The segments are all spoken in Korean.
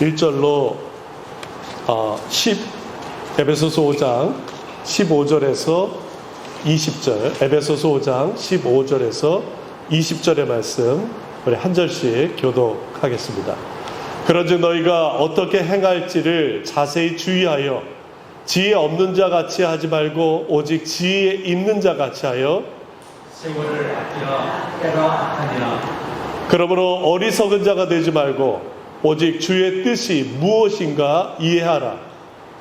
1절로 에베소서 5장 15절에서 20절, 에베소서 5장 15절에서 20절의 말씀 우리 한 절씩 교독하겠습니다. 그런즉 너희가 어떻게 행할지를 자세히 주의하여 지혜 없는 자 같이 하지 말고 오직 지혜 있는 자 같이 하여 세월을 아끼라 때가 악하니라. 그러므로 어리석은 자가 되지 말고 오직 주의 뜻이 무엇인가 이해하라.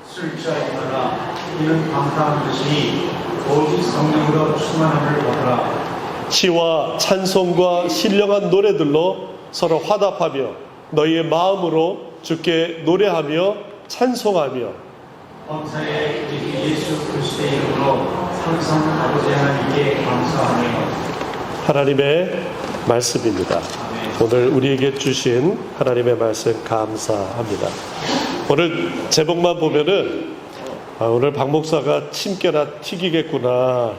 술 취하지 말라. 이는 감사한 뜻이니 오직 성령으로 충만함을 얻으라. 시와 찬송과 신령한 노래들로 서로 화답하며 너희의 마음으로 주께 노래하며 찬송하며 범사의 우리 예수 그리스도의 이름으로 항상 아버지 하나님께 감사하며. 하나님의 말씀입니다. 오늘 우리에게 주신 하나님의 말씀 감사합니다. 오늘 제목만 보면은 오늘 박 목사가 침깨나 튀기겠구나,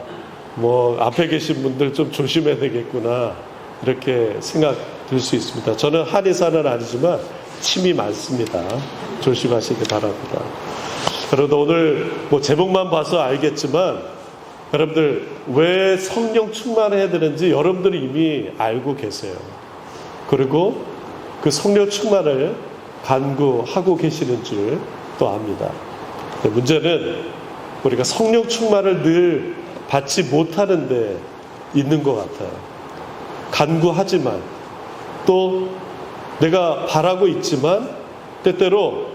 뭐 앞에 계신 분들 좀 조심해야 되겠구나, 이렇게 생각 들 수 있습니다. 저는 한의사는 아니지만 침이 많습니다. 조심하시기 바랍니다. 그래도 오늘 뭐 제목만 봐서 알겠지만 여러분들 왜 성령 충만해야 되는지 여러분들이 이미 알고 계세요. 그리고 그 성령 충만을 간구하고 계시는 줄 또 압니다. 문제는 우리가 성령 충만을 늘 받지 못하는 데 있는 것 같아요. 간구하지만 또 내가 바라고 있지만 때때로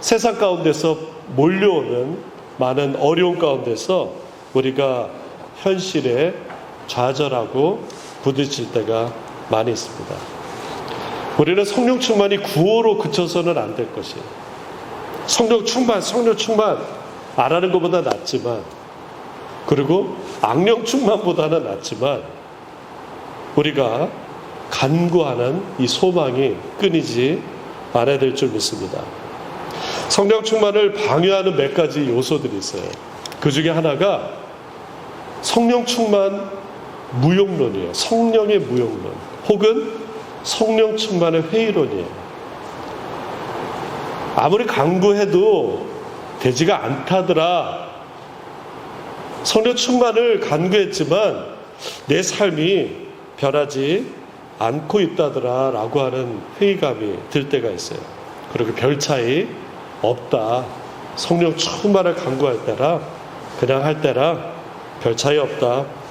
세상 가운데서 몰려오는 많은 어려움 가운데서 우리가 현실에 좌절하고 부딪힐 때가 많이 있습니다. 우리는 성령 충만이 구호로 그쳐서는 안 될 것이에요. 성령 충만 안 하는 것보다 낫지만, 그리고 악령 충만보다는 낫지만 우리가 간구하는 이 소망이 끊이지 않아야 될 줄 믿습니다. 성령 충만을 방해하는 몇 가지 요소들이 있어요. 그 중에 하나가 성령 충만 무용론이에요. 성령의 무용론 혹은 성령 충만의 회의론이에요. 아무리 간구해도 되지가 않다더라. 성령 충만을 간구했지만 내 삶이 변하지 않고 있다더라 라고 하는 회의감이 들 때가 있어요. 그리고 별 차이 없다. 성령 충만을 간구할 때랑 그냥 할 때랑 별 차이 없다.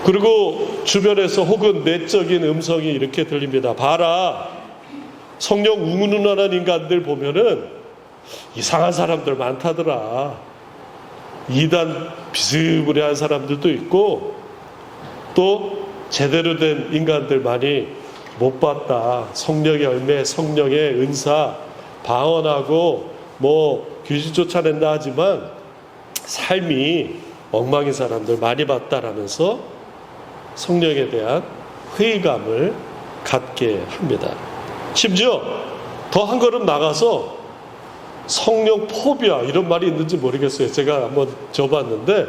그리고 주변에서 혹은 내적인 음성이 이렇게 들립니다. 봐라, 성령 운운하는 인간들 보면은 이상한 사람들 많다더라. 이단 비스무리한 사람들도 있고 또 제대로 된 인간들 많이 못 봤다. 성령의 열매, 성령의 은사, 방언하고 뭐 귀신 쫓아낸다 하지만 삶이 엉망인 사람들 많이 봤다라면서 성령에 대한 회의감을 갖게 합니다. 심지어 더 한 걸음 나가서 성령 포비아 이런 말이 있는지 모르겠어요. 제가 한번 줘봤는데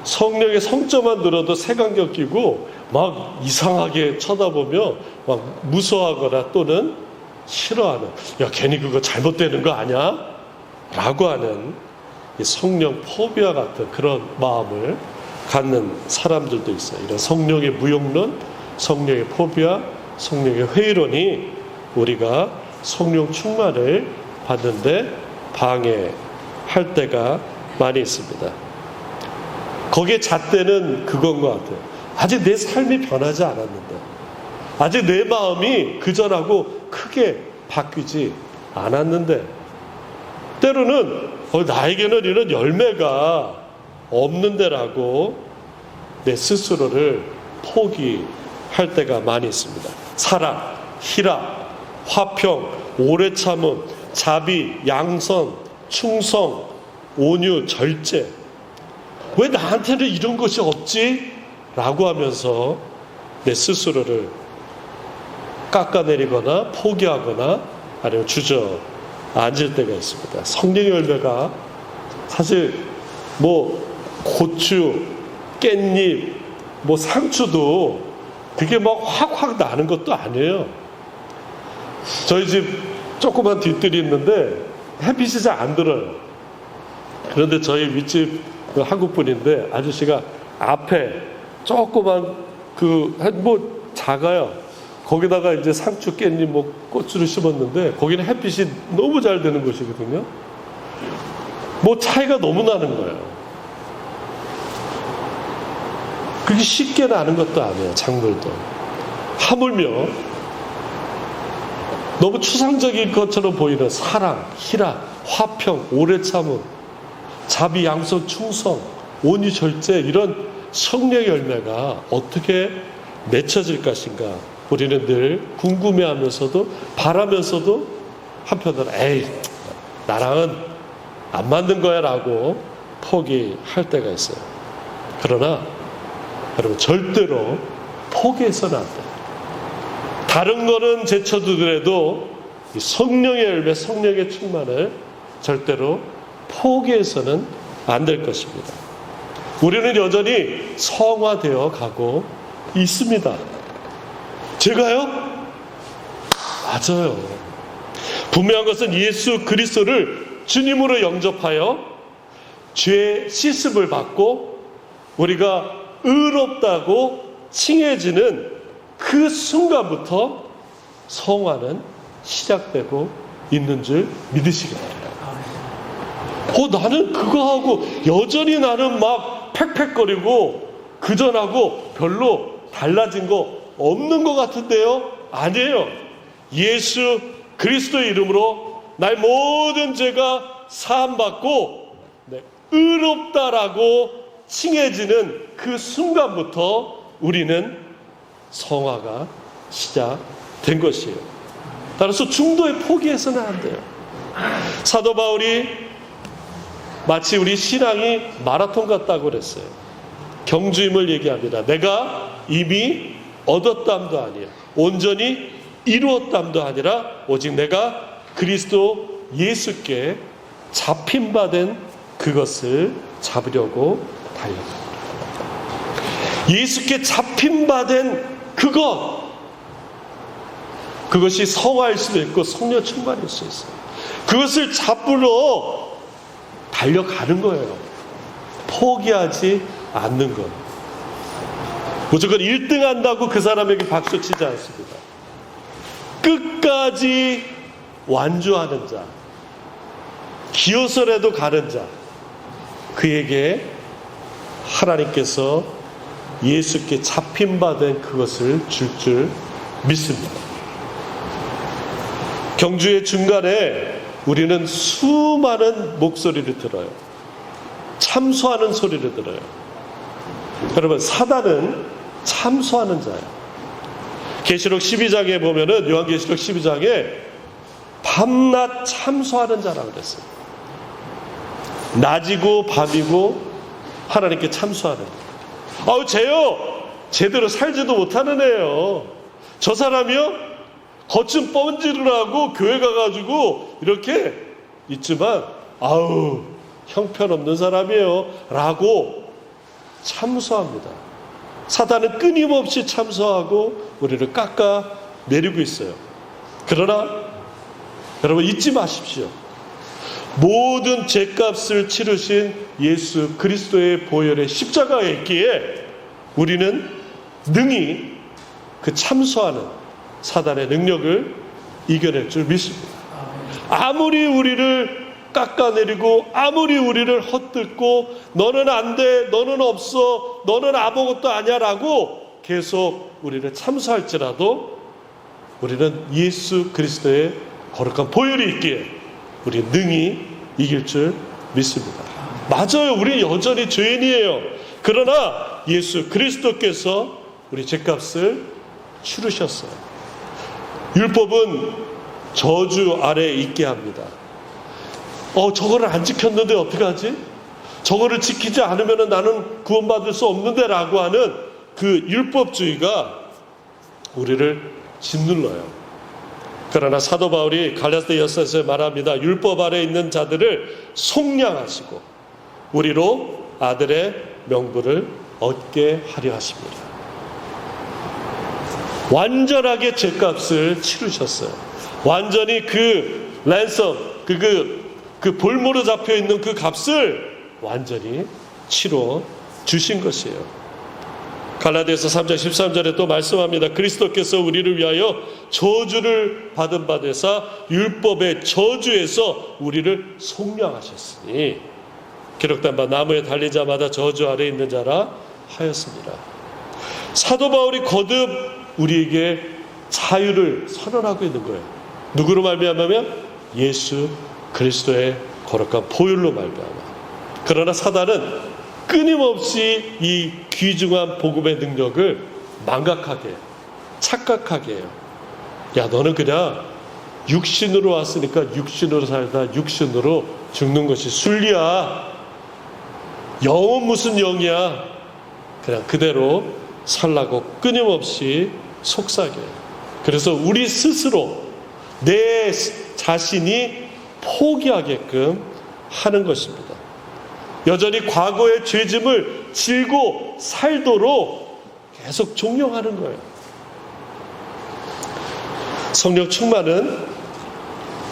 성령의 성자만 들어도 색안경 끼고 막 이상하게 쳐다보며 막 무서워하거나 또는 싫어하는, 야 괜히 그거 잘못되는 거 아니야? 라고 하는 성령 포비아 같은 그런 마음을 갖는 사람들도 있어요. 이런 성령의 무용론, 성령의 포비아, 성령의 회의론이 우리가 성령 충만을 받는데 방해할 때가 많이 있습니다. 거기에 잣대는 그건 것 같아요. 아직 내 삶이 변하지 않았는데, 아직 내 마음이 그전하고 크게 바뀌지 않았는데, 때로는 나에게는 이런 열매가 없는데라고 내 스스로를 포기할 때가 많이 있습니다. 사랑, 희락, 화평, 오래 참음, 자비, 양선, 충성, 온유, 절제. 왜 나한테는 이런 것이 없지? 라고 하면서 내 스스로를 깎아내리거나 포기하거나 아니면 주저앉을 때가 있습니다. 성령의 열매가 사실 뭐 고추, 깻잎, 뭐 상추도 그게 막 확확 나는 것도 아니에요. 저희 집 조그만 뒷뜰이 있는데 햇빛이 잘 안 들어요. 그런데 저희 윗집 그 한국 분인데 아저씨가 앞에 조그만 뭐 작아요. 거기다가 이제 상추, 깻잎, 뭐 고추를 심었는데 거기는 햇빛이 너무 잘 되는 곳이거든요. 뭐 차이가 너무 나는 거예요. 그게 쉽게 나는 것도 아니에요. 작물도. 하물며 너무 추상적인 것처럼 보이는 사랑, 희락, 화평, 오래 참음, 자비, 양선, 충성, 온유, 절제 이런 성령의 열매가 어떻게 맺혀질 것인가 우리는 늘 궁금해하면서도 바라면서도 한편으로 에이 나랑은 안 맞는 거야 라고 포기할 때가 있어요. 그러나 여러분 절대로 포기해서는 안 돼요. 다른 거는 제쳐두더라도 이 성령의 열매, 성령의 충만을 절대로 포기해서는 안 될 것입니다. 우리는 여전히 성화되어 가고 있습니다. 제가요? 맞아요. 분명한 것은 예수 그리스도를 주님으로 영접하여 죄 씻음을 받고 우리가 의롭다고 칭해지는 그 순간부터 성화는 시작되고 있는 줄 믿으시기 바랍니다. 나는 그거 하고 여전히 나는 막 팩팩거리고 그전하고 별로 달라진 거 없는 것 같은데요? 아니에요. 예수 그리스도의 이름으로 나의 모든 죄가 사함받고 의롭다라고 칭해지는 그 순간부터 우리는 성화가 시작된 것이에요. 따라서 중도에 포기해서는 안 돼요. 사도 바울이 마치 우리 신앙이 마라톤 같다고 그랬어요. 경주임을 얘기합니다. 내가 이미 얻었담도 아니야. 온전히 이루었담도 아니라 오직 내가 그리스도 예수께 잡힌 바 된 그것을 잡으려고 달려갑니다. 예수께 잡힌 바 된 그것이 성화일 수도 있고 성령 충만일 수 있어요. 그것을 잡으러 달려가는 거예요. 포기하지 않는 것. 무조건 1등 한다고 그 사람에게 박수 치지 않습니다. 끝까지 완주하는 자, 기어서라도 가는 자, 그에게 하나님께서 예수께 잡힌 바 된 그것을 줄 믿습니다. 경주의 중간에 우리는 수많은 목소리를 들어요. 참소하는 소리를 들어요. 여러분, 사단은 참소하는 자예요. 계시록 12장에 보면은, 요한계시록 12장에 밤낮 참소하는 자라고 그랬어요. 낮이고 밤이고 하나님께 참소하는. 쟤요 제대로 살지도 못하는 애요. 저 사람이요 겉은 뻔질을 교회 가가지고 이렇게 있지만 형편없는 사람이에요 라고 참소합니다. 사단은 끊임없이 참소하고 우리를 깎아내리고 있어요. 그러나 여러분 잊지 마십시오. 모든 죄값을 치르신 예수 그리스도의 보혈의 십자가에 있기에 우리는 능히 그 참소하는 사단의 능력을 이겨낼 줄 믿습니다. 아무리 우리를 깎아내리고 아무리 우리를 헛듣고 너는 안 돼, 너는 없어, 너는 아무것도 아니야 라고 계속 우리를 참소할지라도 우리는 예수 그리스도의 거룩한 보혈이 있기에 우리 능히 이길 줄 믿습니다. 맞아요. 우리 여전히 죄인이에요. 그러나 예수 그리스도께서 우리 죄값을 치르셨어요. 율법은 저주 아래에 있게 합니다. 저거를 안 지켰는데 어떡하지? 저거를 지키지 않으면 나는 구원받을 수 없는데 라고 하는 그 율법주의가 우리를 짓눌러요. 그러나 사도 바울이 갈라디아서에서 말합니다. 율법 아래 있는 자들을 속량하시고 우리로 아들의 명분을 얻게 하려 하십니다. 완전하게 죄값을 치르셨어요. 완전히 그 랜섬, 그 볼모로 잡혀 있는 그 값을 완전히 치러 주신 것이에요. 갈라디아서 3장 13절에 또 말씀합니다. 그리스도께서 우리를 위하여 저주를 받은 바 되사 율법의 저주에서 우리를 속량하셨으니 기록된 바 나무에 달린 자마다 저주 아래 있는 자라 하였습니다. 사도 바울이 거듭 우리에게 자유를 선언하고 있는 거예요. 누구로 말미암으면 예수 그리스도의 거룩한 보혈로 말미암아. 그러나 사단은 끊임없이 이 귀중한 복음의 능력을 망각하게 해요. 착각하게 해요. 야, 너는 그냥 육신으로 왔으니까 육신으로 살다 육신으로 죽는 것이 순리야. 영은 무슨 영이야. 그냥 그대로 살라고 끊임없이 속삭여요. 그래서 우리 스스로 내 자신이 포기하게끔 하는 것입니다. 여전히 과거의 죄짐을 지고 살도록 계속 종용하는 거예요. 성령 충만은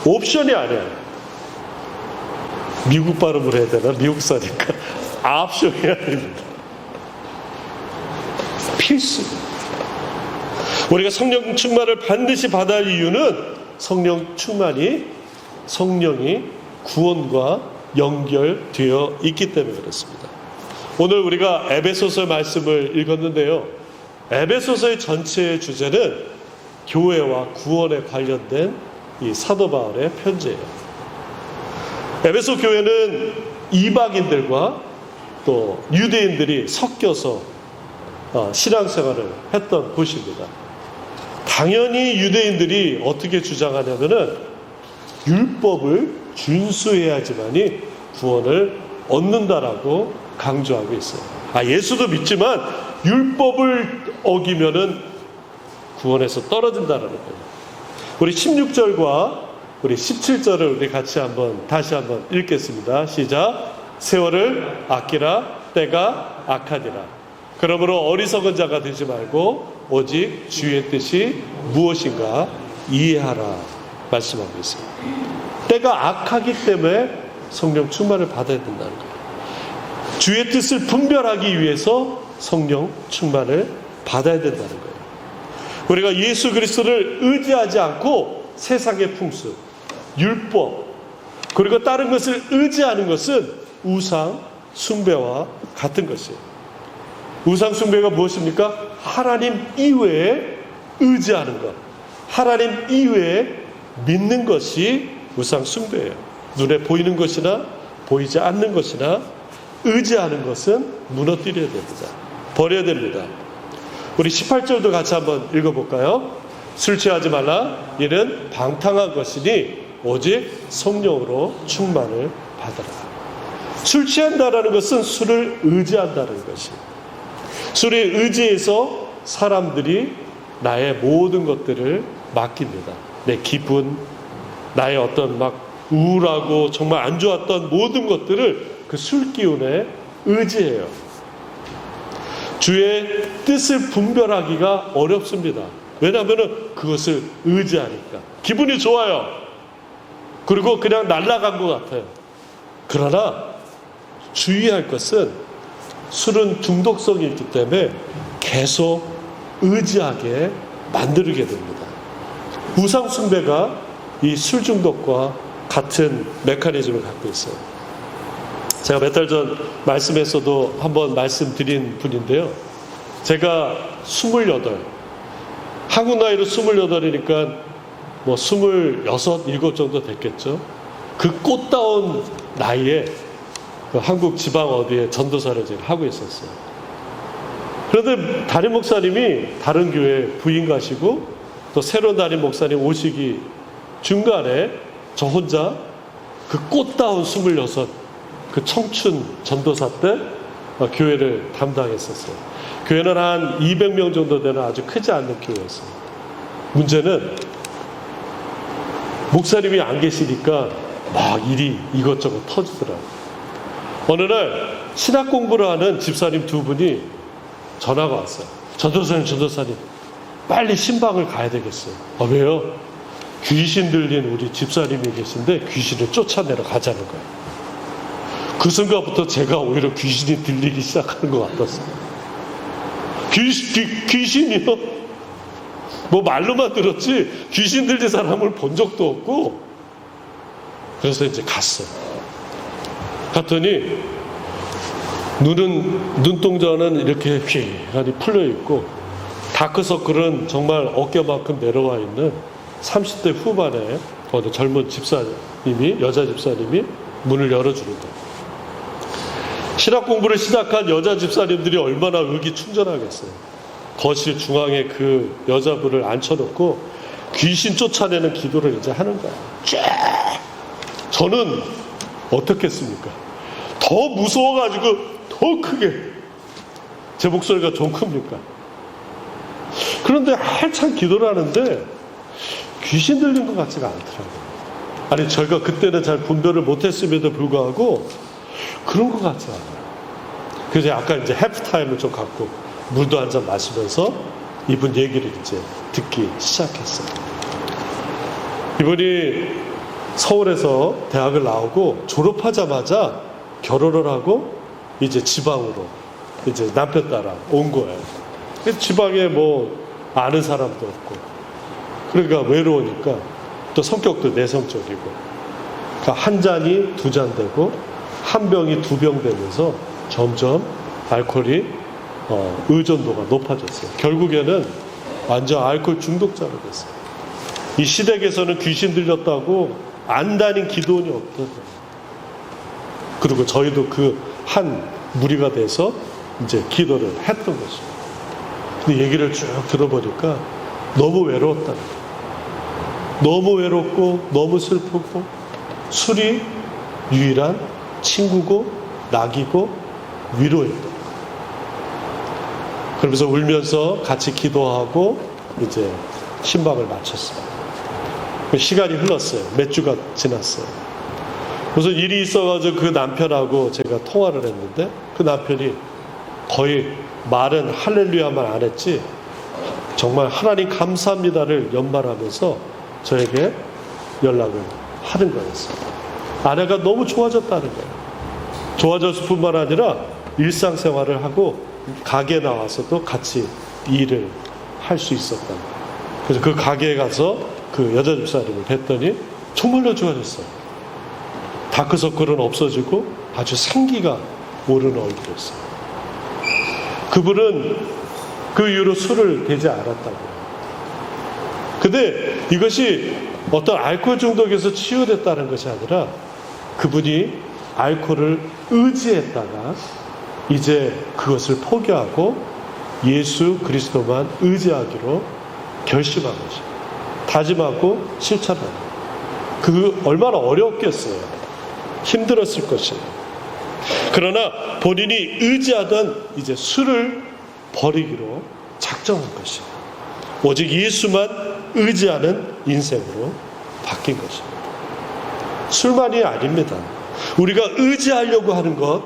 옵션이 아니에요. 미국 발음으로 해야 되나? 미국사니까 옵션이 아닙니다. 필수. 우리가 성령 충만을 반드시 받아야 할 이유는 성령 충만이 성령이 구원과 연결되어 있기 때문에 그렇습니다. 오늘 우리가 에베소서 말씀을 읽었는데요. 에베소서의 전체의 주제는 교회와 구원에 관련된 이 사도 바울의 편지예요. 에베소 교회는 이방인들과 또 유대인들이 섞여서 신앙생활을 했던 곳입니다. 당연히 유대인들이 어떻게 주장하냐면은 율법을 준수해야지만이 구원을 얻는다라고 강조하고 있어요. 예수도 믿지만 율법을 어기면은 구원에서 떨어진다라는 거예요. 우리 16절과 우리 17절을 우리 같이 다시 한번 읽겠습니다. 시작. 세월을 아끼라 때가 악하니라. 그러므로 어리석은 자가 되지 말고 오직 주의 뜻이 무엇인가 이해하라 말씀하고 있습니다. 때가 악하기 때문에 성령 충만을 받아야 된다는 거예요. 주의 뜻을 분별하기 위해서 성령 충만을 받아야 된다는 거예요. 우리가 예수 그리스도를 의지하지 않고 세상의 풍습, 율법, 그리고 다른 것을 의지하는 것은 우상 숭배와 같은 것이에요. 우상 숭배가 무엇입니까? 하나님 이외에 의지하는 것, 하나님 이외에 믿는 것이 우상 숭배예요. 눈에 보이는 것이나 보이지 않는 것이나 의지하는 것은 무너뜨려야 됩니다. 버려야 됩니다. 우리 18절도 같이 한번 읽어볼까요? 술 취하지 말라. 이는 방탕한 것이니 오직 성령으로 충만을 받으라. 술 취한다라는 것은 술을 의지한다는 것이에요. 술에 의지해서 사람들이 나의 모든 것들을 맡깁니다. 내 기분, 나의 어떤 막 우울하고 정말 안 좋았던 모든 것들을 그 술 기운에 의지해요. 주의 뜻을 분별하기가 어렵습니다. 왜냐하면 그것을 의지하니까. 기분이 좋아요. 그리고 그냥 날아간 것 같아요. 그러나 주의할 것은 술은 중독성이 있기 때문에 계속 의지하게 만들게 됩니다. 우상 숭배가 이 술 중독과 같은 메커니즘을 갖고 있어요. 제가 몇 달 전 말씀에서도 한번 말씀드린 분인데요. 제가 28, 한국 나이로 28이니까 뭐 26, 7 정도 됐겠죠. 그 꽃다운 나이에 그 한국 지방 어디에 전도사를 제가 하고 있었어요. 그런데 담임 목사님이 다른 교회 부인 가시고 또 새로운 담임 목사님 오시기 중간에 저 혼자 그 꽃다운 26, 그 청춘 전도사 때 교회를 담당했었어요. 교회는 한 200명 정도 되는 아주 크지 않는 교회였어요. 문제는 목사님이 안 계시니까 막 일이 이것저것 터지더라고요. 어느 날 신학 공부를 하는 집사님 두 분이 전화가 왔어요. 전도사님 빨리 신방을 가야 되겠어요. 왜요? 귀신 들린 우리 집사님이 계신데 귀신을 쫓아내러 가자는 거예요. 그 순간부터 제가 오히려 귀신이 들리기 시작하는 것 같았어요. 귀신이요? 뭐 말로만 들었지 귀신 들린 사람을 본 적도 없고, 그래서 이제 갔어요. 갔더니 눈동자는 이렇게 휘하니 풀려 있고, 다크서클은 정말 어깨만큼 내려와 있는 30대 후반의 어느 젊은 집사님이, 여자 집사님이 문을 열어주는 거예요. 신학 공부를 시작한 여자 집사님들이 얼마나 의기충전하겠어요. 거실 중앙에 그 여자분을 앉혀놓고 귀신 쫓아내는 기도를 이제 하는 거예요. 쫙! 저는 어떻겠습니까? 더 무서워가지고 더 크게, 제 목소리가 좀 큽니까? 그런데 한참 기도를 하는데 귀신 들린 것 같지가 않더라고요. 아니, 저희가 그때는 잘 분별을 못했음에도 불구하고 그런 것 같지 않아요. 그래서 약간 이제 해프타임을 좀 갖고 물도 한 잔 마시면서 이분 얘기를 이제 듣기 시작했어요. 이분이 서울에서 대학을 나오고 졸업하자마자 결혼을 하고 이제 지방으로 이제 남편 따라 온 거예요. 지방에 뭐 아는 사람도 없고, 그러니까 외로우니까 또 성격도 내성적이고, 그러니까 한 잔이 두 잔 되고 한 병이 두 병 되면서 점점 알코올이 의존도가 높아졌어요. 결국에는 완전 알코올 중독자가 됐어요. 이 시댁에서는 귀신 들렸다고 안 다닌 기도원이 없더라고요. 그리고 저희도 그 한 무리가 돼서 이제 기도를 했던 것이죠. 근데 얘기를 쭉 들어보니까 너무 외로웠다는 거예요. 너무 외롭고 너무 슬프고 술이 유일한 친구고 낙이고 위로였던 거예요. 그러면서 울면서 같이 기도하고 이제 신방을 마쳤어요. 시간이 흘렀어요. 몇 주가 지났어요. 그래서 일이 있어가지고 그 남편하고 제가 통화를 했는데, 그 남편이 거의 말은 할렐루야만 안 했지 정말 하나님 감사합니다를 연말하면서 저에게 연락을 하는 거였어요. 아내가 너무 좋아졌다는 거예요. 좋아졌을 뿐만 아니라 일상생활을 하고 가게에 나와서도 같이 일을 할 수 있었다. 그래서 그 가게에 가서 그 여자 집사님을 뵀더니 정말로 좋아졌어요. 다크서클은 없어지고 아주 생기가 오르는 얼굴이었어요. 그분은 그 이후로 술을 대지 않았다고요. 근데 이것이 어떤 알코올 중독에서 치유됐다는 것이 아니라 그분이 알코올을 의지했다가 이제 그것을 포기하고 예수 그리스도만 의지하기로 결심한 것이에요. 다짐하고 실천하는 거예요. 그 얼마나 어렵겠어요. 힘들었을 것이에요. 그러나 본인이 의지하던 이제 술을 버리기로 작정한 것이에요. 오직 예수만 의지하는 인생으로 바뀐 것입니다. 술만이 아닙니다. 우리가 의지하려고 하는 것,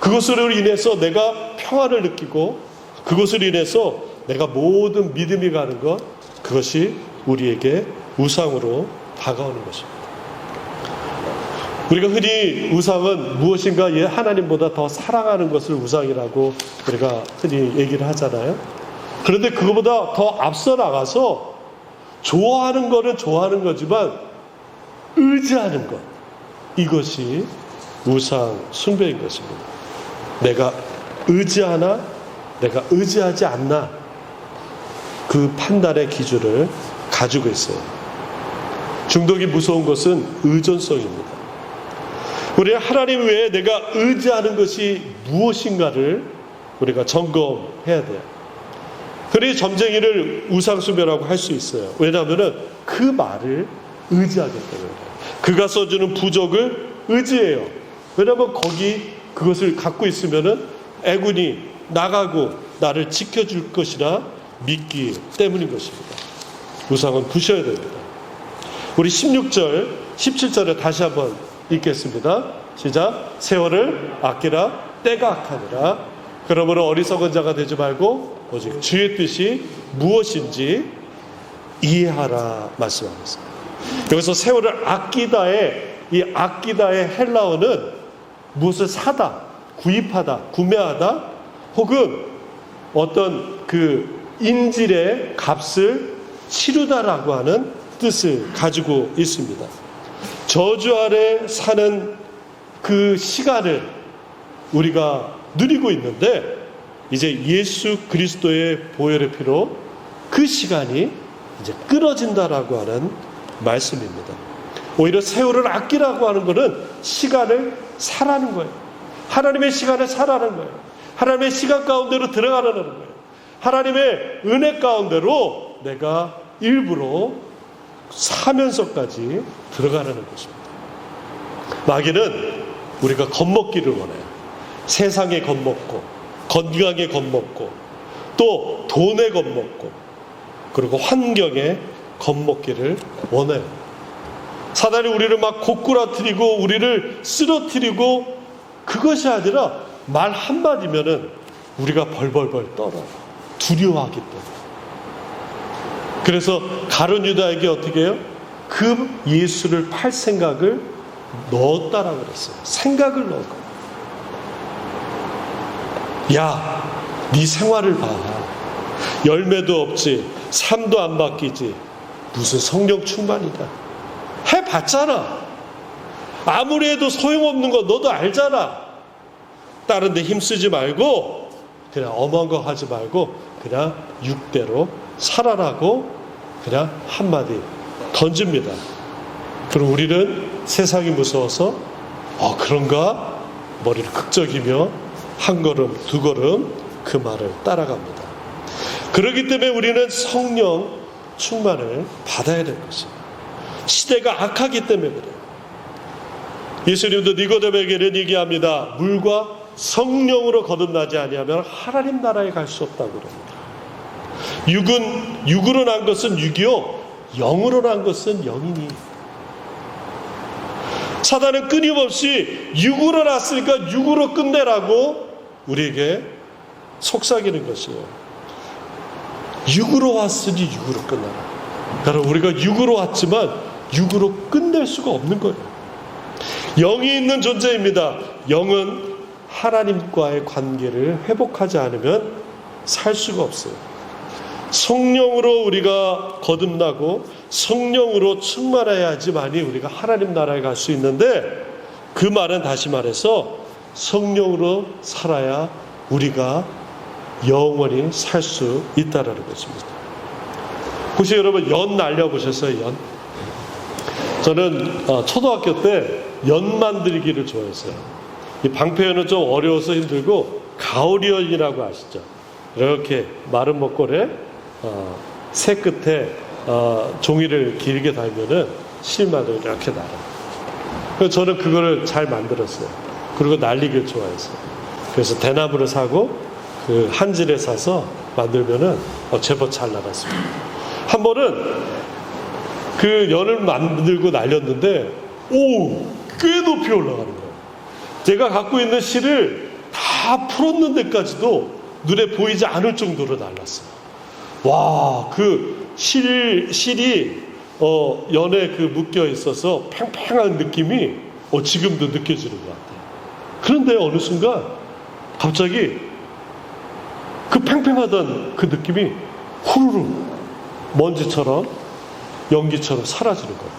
그것으로 인해서 내가 평화를 느끼고 그것으로 인해서 내가 모든 믿음이 가는 것, 그것이 우리에게 우상으로 다가오는 것입니다. 우리가 흔히 우상은 무엇인가 하나님보다 더 사랑하는 것을 우상이라고 우리가 흔히 얘기를 하잖아요. 그런데 그것보다 더 앞서 나가서 좋아하는 거는 좋아하는 거지만 의지하는 것, 이것이 우상 숭배인 것입니다. 내가 의지하나 내가 의지하지 않나, 그 판단의 기준을 가지고 있어요. 중독이 무서운 것은 의존성입니다. 우리 하나님 외에 내가 의지하는 것이 무엇인가를 우리가 점검해야 돼요. 그래야 점쟁이를 우상숭배라고 할 수 있어요. 왜냐하면 그 말을 의지하기 때문에. 그가 써주는 부적을 의지해요. 왜냐하면 거기 그것을 갖고 있으면 애군이 나가고 나를 지켜줄 것이라 믿기 때문인 것입니다. 우상은 부셔야 됩니다. 우리 16절, 17절에 다시 한번 읽겠습니다. 시작. 세월을 아끼라, 때가 악하니라. 그러므로 어리석은 자가 되지 말고 오직 주의 뜻이 무엇인지 이해하라 말씀하고 있습니다. 여기서 세월을 아끼다의 이 아끼다의 헬라어는 무엇을 사다, 구입하다, 구매하다, 혹은 어떤 그 인질의 값을 치르다라고 하는 뜻을 가지고 있습니다. 저주 아래 사는 그 시간을 우리가 누리고 있는데, 이제 예수 그리스도의 보혈의 피로 그 시간이 이제 끊어진다라고 하는 말씀입니다. 오히려 세월을 아끼라고 하는 것은 시간을 사라는 거예요. 하나님의 시간을 사라는 거예요. 하나님의 시간 가운데로 들어가라는 거예요. 하나님의 은혜 가운데로 내가 일부러 사면서까지 들어가라는 것입니다. 마귀는 우리가 겁먹기를 원해요. 세상에 겁먹고, 건강에 겁먹고, 또 돈에 겁먹고, 그리고 환경에 겁먹기를 원해요. 사단이 우리를 막 고꾸라뜨리고 우리를 쓰러뜨리고, 그것이 아니라 말 한마디면은 우리가 벌벌벌 떨어요. 두려워하기 때문에. 그래서 가룟 유다에게 어떻게 해요? 그 예수를 팔 생각을 넣었다라고 그랬어요. 생각을 넣은 거예요. 야, 네 생활을 봐. 열매도 없지, 삶도 안 바뀌지, 무슨 성령 충만이다. 해봤잖아. 아무리 해도 소용없는 거 너도 알잖아. 다른 데 힘쓰지 말고 그냥 엄한 거 하지 말고 그냥 육대로 살아라고 그냥 한마디 던집니다. 그럼 우리는 세상이 무서워서 그런가? 머리를 극적이며 한 걸음 두 걸음 그 말을 따라갑니다. 그렇기 때문에 우리는 성령 충만을 받아야 될 것입니다. 시대가 악하기 때문에 그래요. 예수님도 니고데모에게는 얘기합니다. 물과 성령으로 거듭나지 아니하면 하나님 나라에 갈 수 없다고 그럽니다. 육으로 난 것은 육이요, 영으로 난 것은 영이니. 사단은 끊임없이 육으로 났으니까 육으로 끝내라고 우리에게 속삭이는 것이에요. 육으로 왔으니 육으로 끝내라. 그러니까 우리가 육으로 왔지만 육으로 끝낼 수가 없는 거예요. 영이 있는 존재입니다. 영은 하나님과의 관계를 회복하지 않으면 살 수가 없어요. 성령으로 우리가 거듭나고 성령으로 충만해야지만이 우리가 하나님 나라에 갈 수 있는데, 그 말은 다시 말해서 성령으로 살아야 우리가 영원히 살 수 있다라는 것입니다. 혹시 여러분 연 날려보셨어요? 연? 저는 초등학교 때 연 만들기를 좋아했어요. 이 방패연은 좀 어려워서 힘들고, 가오리연이라고 아시죠? 이렇게 마른 목걸에 새 끝에 종이를 길게 달면은 실마리로 이렇게 날아요. 그래서 저는 그거를 잘 만들었어요. 그리고 날리기를 좋아했어요. 그래서 대나무를 사고 그 한질에 사서 만들면은 제법 잘 나갔습니다. 한 번은 그 연을 만들고 날렸는데 꽤 높이 올라가는 거예요. 제가 갖고 있는 실을 다 풀었는 데까지도 눈에 보이지 않을 정도로 날랐어요. 와, 그 실이 연에 그 묶여 있어서 팽팽한 느낌이 지금도 느껴지는 것 같아요. 그런데 어느 순간 갑자기 그 팽팽하던 그 느낌이 후루룩 먼지처럼 연기처럼 사라지는 거예요.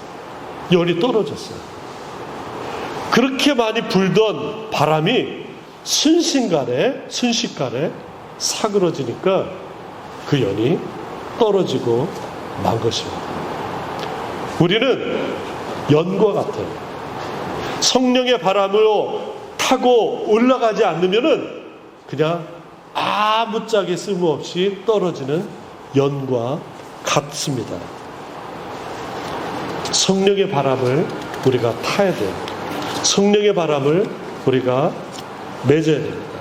연이 떨어졌어요. 그렇게 많이 불던 바람이 순식간에 사그러지니까 그 연이 떨어지고 만 것입니다. 우리는 연과 같아요. 성령의 바람으로 타고 올라가지 않으면은 그냥 아무짝에 쓸모없이 떨어지는 연과 같습니다. 성령의 바람을 우리가 타야 돼요. 성령의 바람을 우리가 맺어야 됩니다.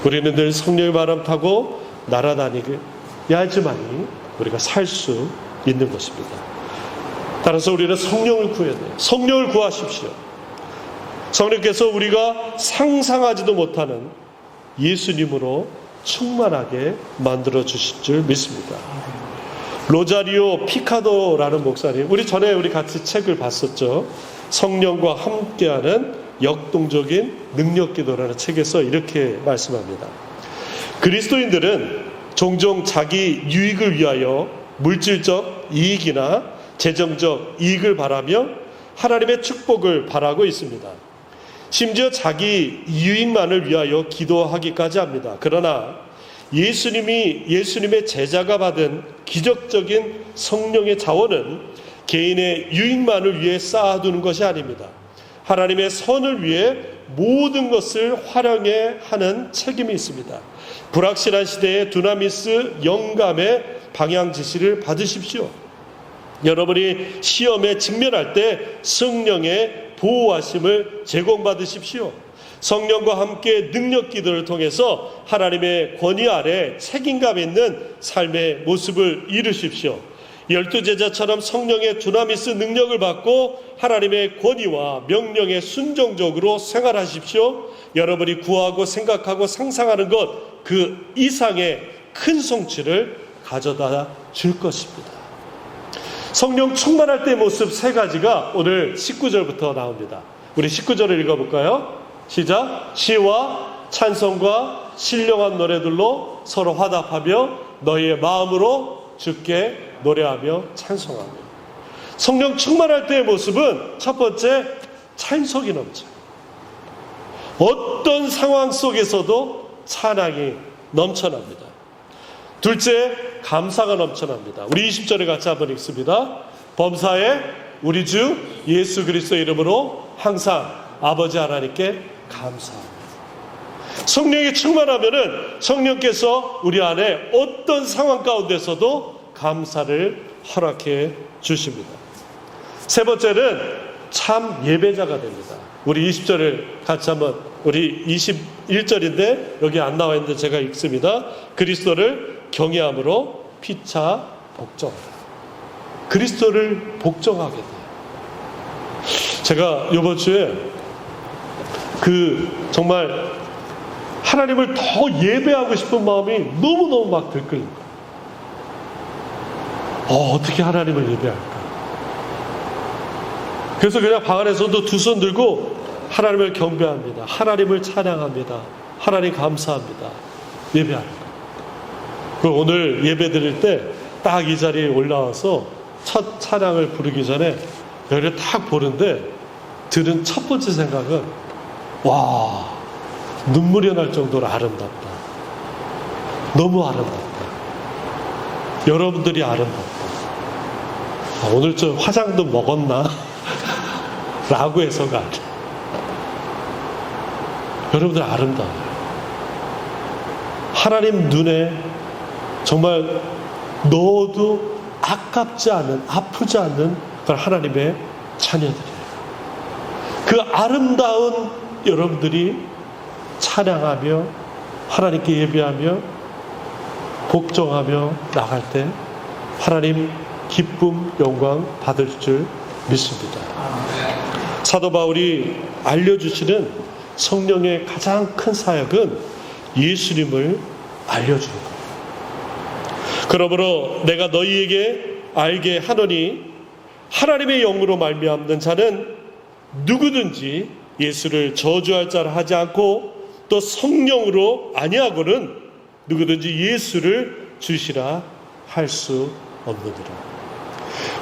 우리는 늘 성령의 바람 타고 날아다니야지만이 우리가 살 수 있는 것입니다. 따라서 우리는 성령을 구해야 돼요. 성령을 구하십시오. 성령께서 우리가 상상하지도 못하는 예수님으로 충만하게 만들어 주실 줄 믿습니다. 로자리오 피카도라는 목사님, 우리 전에 같이 책을 봤었죠. 성령과 함께하는 역동적인 능력기도라는 책에서 이렇게 말씀합니다. 그리스도인들은 종종 자기 유익을 위하여 물질적 이익이나 재정적 이익을 바라며 하나님의 축복을 바라고 있습니다. 심지어 자기 유익만을 위하여 기도하기까지 합니다. 그러나 예수님의 제자가 받은 기적적인 성령의 자원은 개인의 유익만을 위해 쌓아두는 것이 아닙니다. 하나님의 선을 위해 모든 것을 활용해 하는 책임이 있습니다. 불확실한 시대에 두나미스 영감의 방향 지시를 받으십시오. 여러분이 시험에 직면할 때 성령의 보호하심을 제공받으십시오. 성령과 함께 능력 기도를 통해서 하나님의 권위 아래 책임감 있는 삶의 모습을 이루십시오. 12제자처럼 성령의 두나미스 능력을 받고 하나님의 권위와 명령에 순종적으로 생활하십시오. 여러분이 구하고 생각하고 상상하는 것 그 이상의 큰 성취를 가져다 줄 것입니다. 성령 충만할 때의 모습 세 가지가 오늘 19절부터 나옵니다. 우리 19절을 읽어볼까요? 시작. 시와 찬송과 신령한 노래들로 서로 화답하며 너희의 마음으로 주께 노래하며 찬송하며. 성령 충만할 때의 모습은 첫 번째, 찬송이 넘쳐요. 어떤 상황 속에서도 찬양이 넘쳐납니다. 둘째, 감사가 넘쳐납니다. 우리 20절에 같이 한번 읽습니다. 범사에 우리 주 예수 그리스도 이름으로 항상 아버지 하나님께 감사합니다. 성령이 충만하면은 성령께서 우리 안에 어떤 상황 가운데서도 감사를 허락해 주십니다. 세 번째는 참 예배자가 됩니다. 우리 20절을 같이 한번, 우리 21절인데 여기 안 나와 있는데 제가 읽습니다. 그리스도를 경외함으로 피차 복종하라. 그리스도를 복종하게 돼요. 제가 이번 주에 정말 하나님을 더 예배하고 싶은 마음이 너무너무 막 들끓는 거예요. 어떻게 하나님을 예배할까? 그래서 그냥 방 안에서도 두 손 들고 하나님을 경배합니다. 하나님을 찬양합니다. 하나님 감사합니다. 예배합니다. 그리고 오늘 예배 드릴 때 딱 이 자리에 올라와서 첫 찬양을 부르기 전에 여기를 딱 보는데 들은 첫 번째 생각은 와, 눈물이 날 정도로 아름답다. 너무 아름답다. 여러분들이 아름답다. 오늘 좀 화장도 먹었나? 라고 해서가 아니라 여러분들 아름다워요. 하나님 눈에 정말 넣어도 아깝지 않은, 아프지 않는 그런 하나님의 자녀들이에요. 그 아름다운 여러분들이 찬양하며 하나님께 예배하며 복종하며 나갈 때 하나님 기쁨, 영광 받을 줄 믿습니다. 사도 바울이 알려주시는 성령의 가장 큰 사역은 예수님을 알려주는 거예요. 그러므로 내가 너희에게 알게 하노니 하나님의 영으로 말미암는 자는 누구든지 예수를 저주할 자라 하지 않고 또 성령으로 아니하고는 누구든지 예수를 주시라 할 수 없느니라.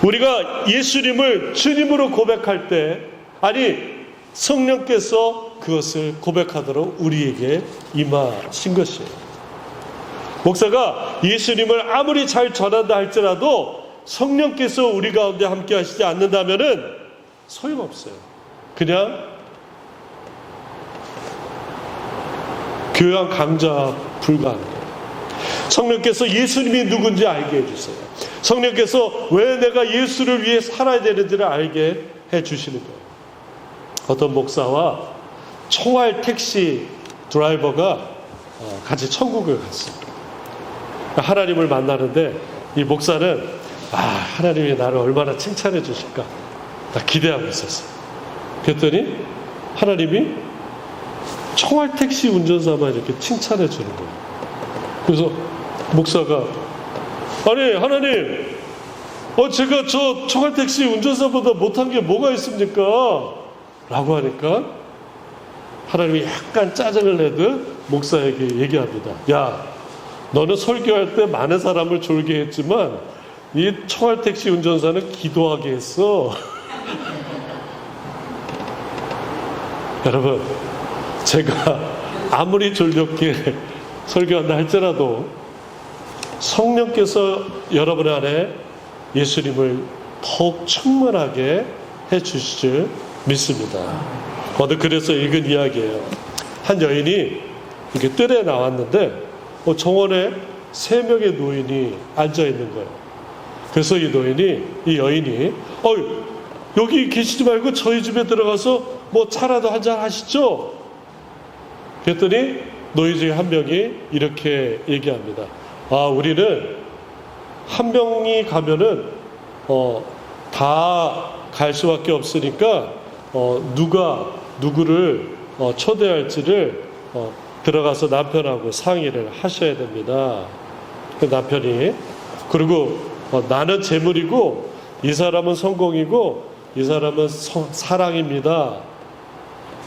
우리가 예수님을 주님으로 고백할 때, 아니 성령께서 그것을 고백하도록 우리에게 임하신 것이에요. 목사가 예수님을 아무리 잘 전한다 할지라도 성령께서 우리 가운데 함께 하시지 않는다면은 소용없어요. 그냥 교양 강좌 불가합니다. 성령께서 예수님이 누군지 알게 해주세요. 성령께서 왜 내가 예수를 위해 살아야 되는지를 알게 해주시는 거예요. 어떤 목사와 총알 택시 드라이버가 같이 천국을 갔어요. 하나님을 만나는데 이 목사는 하나님이 나를 얼마나 칭찬해 주실까 나 기대하고 있었어요. 그랬더니 하나님이 총알 택시 운전사만 이렇게 칭찬해 주는 거예요. 그래서 목사가 아니 하나님 제가 저 총알택시 운전사보다 못한 게 뭐가 있습니까? 라고 하니까 하나님이 약간 짜증을 내듯 목사에게 얘기합니다. 야, 너는 설교할 때 많은 사람을 졸게 했지만 이 총알택시 운전사는 기도하게 했어. 여러분, 제가 아무리 졸렵게 설교한다 할지라도 성령께서 여러분 안에 예수님을 더욱 충만하게 해주실 줄 믿습니다. 어제 그래서 읽은 이야기예요. 한 여인이 이렇게 뜰에 나왔는데 정원에 3명의 노인이 앉아 있는 거예요. 그래서 이 여인이 여기 계시지 말고 저희 집에 들어가서 뭐 차라도 한잔 하시죠? 그랬더니 노인 중에 한 명이 이렇게 얘기합니다. 우리는 한 명이 가면은 다 갈 수밖에 없으니까 누가 누구를 초대할지를 들어가서 남편하고 상의를 하셔야 됩니다. 그 남편이 그리고 나는 재물이고 이 사람은 성공이고 이 사람은 사랑입니다.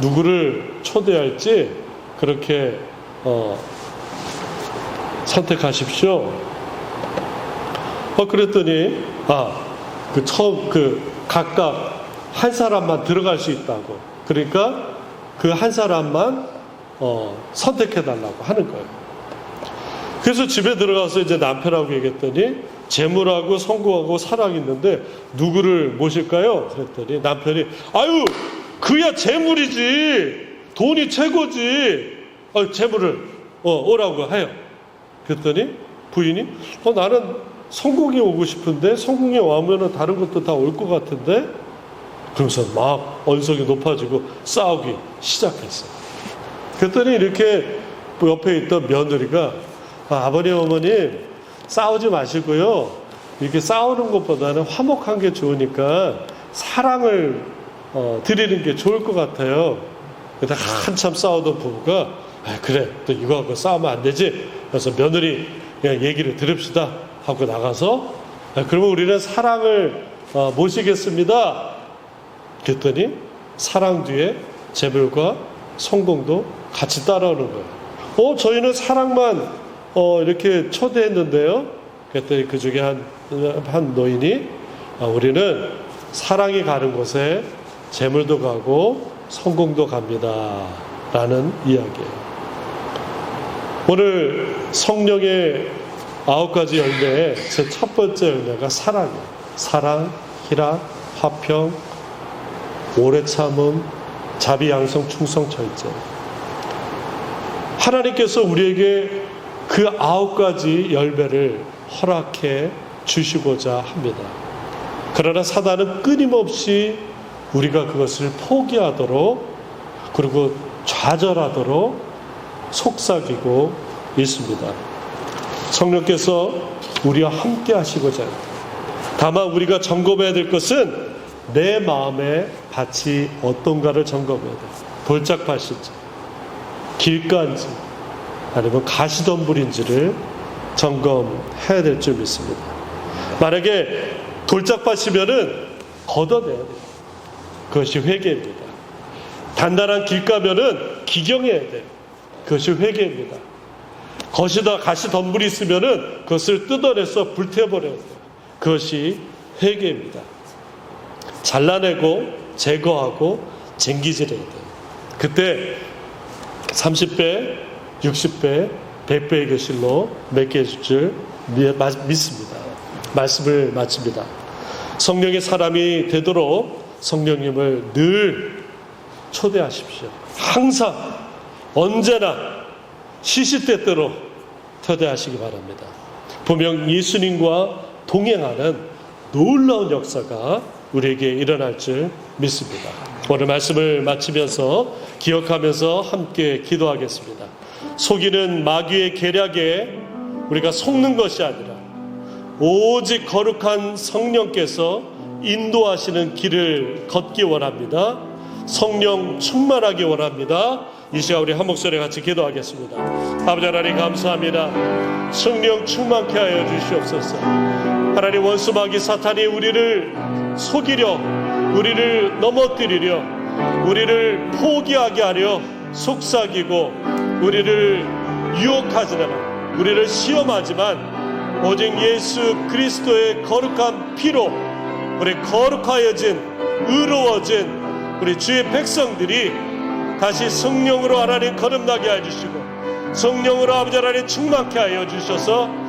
누구를 초대할지 그렇게 선택하십시오. 그랬더니 각각 한 사람만 들어갈 수 있다고. 그러니까 그 한 사람만 선택해달라고 하는 거예요. 그래서 집에 들어가서 이제 남편하고 얘기했더니 재물하고 성공하고 사랑이 있는데 누구를 모실까요? 그랬더니 남편이 그야 재물이지. 돈이 최고지. 재물을 오라고 해요. 그랬더니 부인이 나는 성공이 오고 싶은데 성공이 오면은 다른 것도 다 올 것 같은데 그러면서 막 언성이 높아지고 싸우기 시작했어요. 그랬더니 이렇게 옆에 있던 며느리가 아버님 어머님 싸우지 마시고요. 이렇게 싸우는 것보다는 화목한 게 좋으니까 사랑을 드리는 게 좋을 것 같아요. 그래서 한참 싸우던 부부가 그래 또 이거 하고 싸우면 안 되지. 그래서 며느리 그냥 얘기를 들읍시다 하고 나가서 그러면 우리는 사랑을 모시겠습니다. 그랬더니 사랑 뒤에 재물과 성공도 같이 따라오는 거예요. 저희는 사랑만 이렇게 초대했는데요. 그랬더니 그 중에 한 노인이 우리는 사랑이 가는 곳에 재물도 가고 성공도 갑니다. 라는 이야기예요. 오늘 성령의 9가지 열매의 제 첫 번째 열매가 사랑이에요. 사랑, 희락, 화평, 오래 참음, 자비, 양성, 충성, 절제. 하나님께서 우리에게 그 9가지 열매를 허락해 주시고자 합니다. 그러나 사단은 끊임없이 우리가 그것을 포기하도록 그리고 좌절하도록 속삭이고 있습니다. 성령께서 우리와 함께 하시고자 합니다. 다만 우리가 점검해야 될 것은 내 마음의 밭이 어떤가를 점검해야 돼요. 돌짝밭인지 길가인지 아니면 가시덤불인지를 점검해야 될 줄 믿습니다. 만약에 돌짝밭이면은 걷어내야 돼요. 그것이 회개입니다. 단단한 길가면은 기경해야 돼요. 그것이 회개입니다. 거기다 가시덤불이 있으면은 그것을 뜯어내서 불태워버려야 돼요. 그것이 회개입니다. 잘라내고 제거하고 쟁기질해야 돼요. 그때 30배, 60배, 100배의 교실로 맺게 해줄 줄 믿습니다. 말씀을 마칩니다. 성령의 사람이 되도록 성령님을 늘 초대하십시오. 항상 언제나 시시때때로 초대하시기 바랍니다. 분명 예수님과 동행하는 놀라운 역사가 우리에게 일어날 줄 믿습니다. 오늘 말씀을 마치면서 기억하면서 함께 기도하겠습니다. 속이는 마귀의 계략에 우리가 속는 것이 아니라 오직 거룩한 성령께서 인도하시는 길을 걷기 원합니다. 성령 충만하기 원합니다. 이 시간 우리 한 목소리 같이 기도하겠습니다. 아버지 하나님 감사합니다. 성령 충만케 하여 주시옵소서. 하나님, 원수마귀 사탄이 우리를 속이려, 우리를 넘어뜨리려, 우리를 포기하게 하려 속삭이고 우리를 유혹하지만, 우리를 시험하지만 오직 예수 그리스도의 거룩한 피로 우리 거룩하여진, 의로워진 우리 주의 백성들이 다시 성령으로 하나님 거듭나게 해주시고 성령으로 아버지 하나님 충만케 하여 주셔서